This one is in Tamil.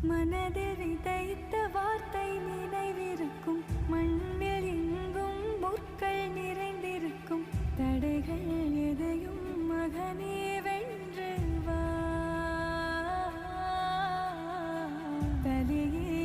மனதில் விதைத்த வார்த்தை நினைவிருக்கும், மண்ணில் எங்கும் முற்கள் நிறைந்திருக்கும். தடைகள் எதையும் மகனே வென்று வா, தலையே